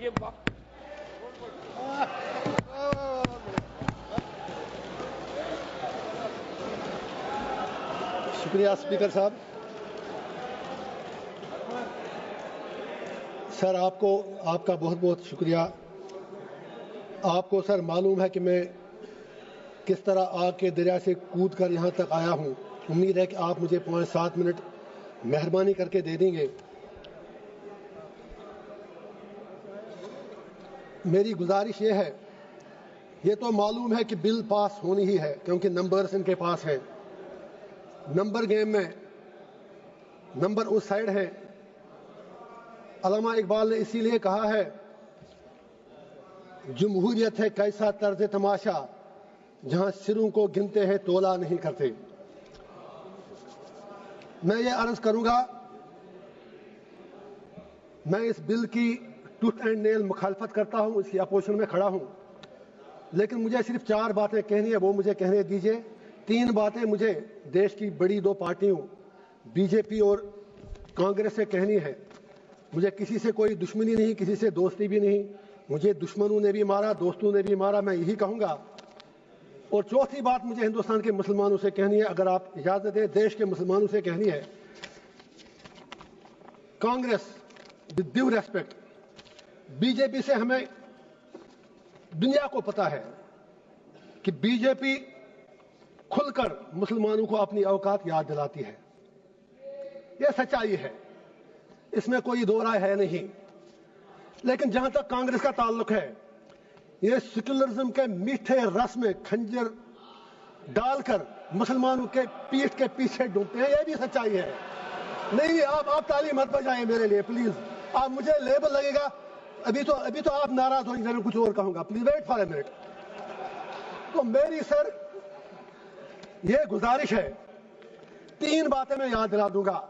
یہ وقت شکریہ اسپیکر صاحب. سر آپ کا بہت بہت شکریہ. آپ کو سر معلوم ہے کہ میں کس طرح آگ کے دریا سے کود کر یہاں تک آیا ہوں. امید ہے کہ آپ مجھے 5-7 منٹ مہربانی کر کے دے دیں گے. میری گزارش یہ ہے، یہ تو معلوم ہے کہ بل پاس ہونی ہی ہے کیونکہ نمبرز ان کے پاس ہیں. نمبر گیم میں نمبر اس سائڈ ہے. علامہ اقبال نے اسی لیے کہا ہے جمہوریت ہے کیسا طرز تماشا جہاں سروں کو گنتے ہیں تولا نہیں کرتے. میں یہ عرض کروں گا، میں اس بل کی ٹوتھ اینڈ نیل مخالفت کرتا ہوں، اس کی اپوزیشن میں کھڑا ہوں، لیکن مجھے صرف 4 باتیں کہنی ہے، وہ مجھے کہنے دیجئے. 3 باتیں مجھے دیش کی بڑی 2 پارٹیوں بی جے پی اور کانگریس سے کہنی ہے. مجھے کسی سے کوئی دشمنی نہیں، کسی سے دوستی بھی نہیں. مجھے دشمنوں نے بھی مارا، دوستوں نے بھی مارا، میں یہی کہوں گا. اور چوتھی بات مجھے ہندوستان کے مسلمانوں سے کہنی ہے، اگر آپ اجازت دیں دیش کے مسلمانوں سے کہنی ہے. Congress with due respect، B J P سے ہمیں دنیا کو پتا ہے کہ بی جے پی کھل کر مسلمانوں کو اپنی اوقات یاد دلاتی ہے. یہ سچائی ہے، اس میں کوئی دو رائے ہے نہیں. لیکن جہاں تک کانگریس کا تعلق ہے، یہ سیکولرزم کے میٹھے رس میں کھنجر ڈال کر مسلمانوں کے پیٹھ کے پیچھے ڈوبتے ہیں. یہ بھی سچائی ہے. نہیں آپ تالی مت بجائیں میرے لیے پلیز. آپ مجھے لیبل لگے گا، ابھی تو آپ ناراض ہوئیں گے، میں کچھ اور کہوں گا. Please wait for a minute. تو میری سر یہ گزارش ہے، 3 باتیں میں یاد دلا دوں گا.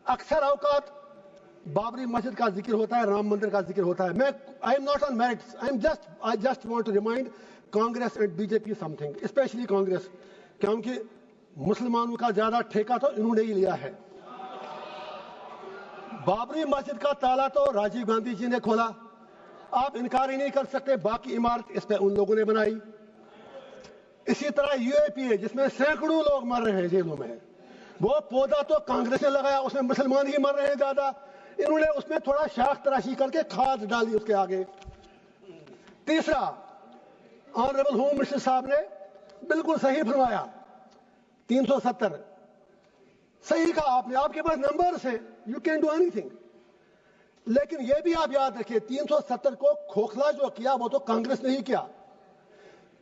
اکثر اوقات بابری مسجد کا ذکر ہوتا ہے، رام مندر کا ذکر ہوتا ہے. میں I am not on merits, I just want to remind Congress and B J P something, especially Congress, کیونکہ مسلمانوں کا زیادہ ٹھیکہ تو انہوں نے ہی لیا ہے. بابری مسجد کا تالا تو راجیو گاندھی جی نے کھولا، آپ انکار ہی نہیں کر سکتے. باقی عمارت اس پہ ان لوگوں نے بنائی. اسی طرح یو اے پی اے جس میں سینکڑوں لوگ مر رہے ہیں جیلوں میں، وہ پودا تو کانگریس نے لگایا، اس میں مسلمان ہی مر رہے ہیں زیادہ. انہوں نے اس میں تھوڑا شاخ تراشی کر کے کھاد ڈالی اس کے آگے. تیسرا، آنریبل ہوم منسٹر صاحب نے بالکل صحیح فرمایا، 370 صحیح کہا آپ نے. آپ کے پاس نمبرز ہیں، you can do any thing. لیکن یہ بھی آپ یاد رکھیے 370 کو کھوکھلا جو کیا وہ تو کانگریس نے ہی کیا.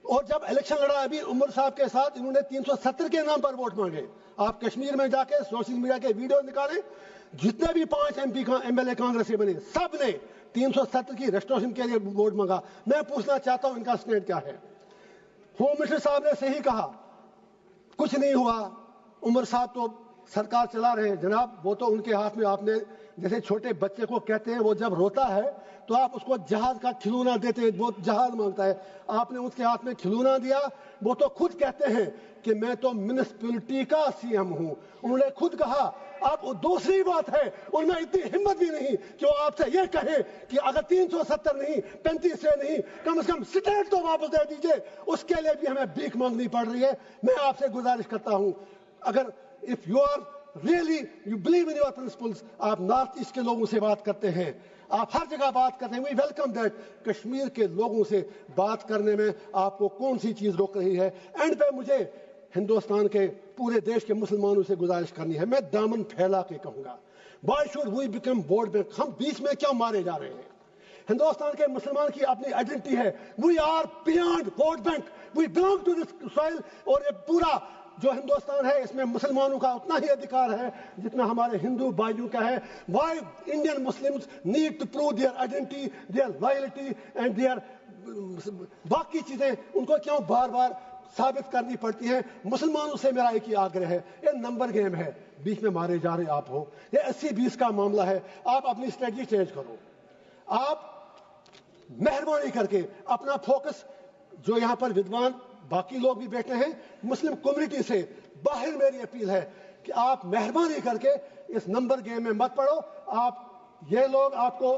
اور جب الیکشن لڑا ابھی عمر صاحب کے ساتھ، انہوں نے 370 کے نام پر ووٹ مانگے. آپ کشمیر میں جا کے سوشل میڈیا کے ویڈیو نکالیں، جتنے بھی 5 ایم ایل اے کانگریس کے بنے سب نے 370 کی ریسٹوریشن کے لیے ووٹ مانگا. میں پوچھنا چاہتا ہوں ان کا سٹینڈ کیا ہے. ہوم منسٹر صاحب نے صحیح کہا، کچھ نہیں ہوا، عمر صاحب تو سرکار چلا رہے ہیں. جناب وہ تو ان کے ہاتھ میں، آپ نے جیسے چھوٹے بچے کو کہتے ہیں وہ جب روتا ہے تو آپ اس کو جہاز کا کھلونا دیتے ہیں، وہ جہاز مانگتا ہے. آپ نے اس کے ہاتھ میں کھلونا دیا. وہ تو خود کہتے ہیں کہ میں تو میونسپلٹی کا سی ایم ہوں. انہوں نے خود کہا. اب دوسری بات ہے، ان میں اتنی ہمت بھی نہیں کہ وہ آپ سے یہ کہیں کہ اگر 370 نہیں 35 سے نہیں، کم از کم سٹیٹ تو واپس دے دیجئے. اس کے لیے بھی ہمیں بھیک مانگنی پڑ رہی ہے. میں آپ سے گزارش کرتا ہوں، اگر if you are really you believe in your principles، آپ نارتھ ایسٹ کے لوگوں سے بات کرتے ہیں، آپ ہر جگہ بات کرتے ہیں، we welcome that. کشمیر کے لوگوں سے بات کرنے میں آپ کو کون سی چیز روک رہی ہے؟ اینڈ پہ مجھے ہندوستان کے پورے دیش کے مسلمانوں سے گزارش کرنی ہے، میں دامن پھیلا کے کہوں گا، why should we become vote bank؟ ہم بیچ میں کیوں مارے جا رہے ہیں؟ ہندوستان کے مسلمان کی اپنی آئیڈینٹی ہے، we are beyond vote bank، we belong to this soil. اور یہ پورا جو ہندوستان ہے اس میں مسلمانوں کا اتنا ہی ادھیکار ہے جتنا ہمارے ہندو بھائیوں کا ہے. why Indian Muslims need to prove their identity, their loyalty and their باقی چیزیں ان کو کیوں بار بار ثابت کرنی پڑتی ہیں؟ مسلمانوں سے میرا ایک ہی آگرہ ہے، یہ نمبر گیم ہے، بیچ میں مارے جا رہے آپ ہو. یہ 80-20 کا معاملہ ہے. آپ اپنی اسٹریٹجی چینج کرو. آپ مہربانی کر کے اپنا فوکس، جو یہاں پر ودوان باقی لوگ بھی بیٹھے ہیں مسلم کمیونٹی سے باہر، میری اپیل ہے کہ آپ مہربانی کر کے اس نمبر گیم میں مت پڑو. آپ یہ لوگ آپ کو